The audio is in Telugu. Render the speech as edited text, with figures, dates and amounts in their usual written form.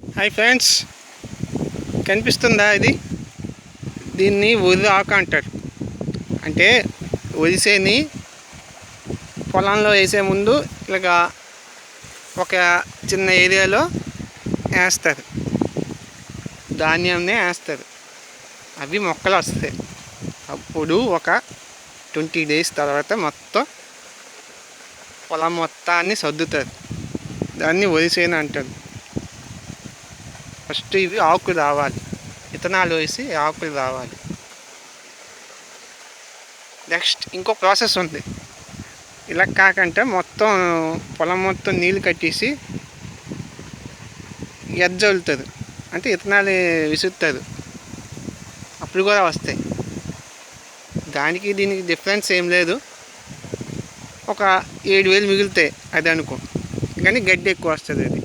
హాయ్ ఫ్రెండ్స్, కనిపిస్తుందా ఇది? దీన్ని వరి ఆకు అంటారు. అంటే వరిసేని పొలంలో వేసే ముందు ఇలాగా ఒక చిన్న ఏరియాలో వేస్తారు, ధాన్యంనే వేస్తారు. అవి మొక్కలు వస్తాయి. అప్పుడు ఒక 20 days తర్వాత మొత్తం పొలం మొత్తాన్ని సర్దుతారు. దాన్ని వరిసేని అంటారు. ఫస్ట్ ఇవి ఆకులు రావాలి, విత్తనాలు వేసి ఆకులు రావాలి. నెక్స్ట్ ఇంకో ప్రాసెస్ ఉంది. ఇలా కాకంటే మొత్తం పొలం మొత్తం నీళ్ళు కట్టేసి ఎజ్జలుతారు, అంటే విత్తనాలు విసురుతారు. అప్పుడు కూడా వస్తాయి. దానికి దీనికి డిఫరెన్స్ ఏం లేదు. ఒక 7,000 మిగులుతాయి అది అనుకో, కానీ గడ్డి ఎక్కువ వస్తుంది అది.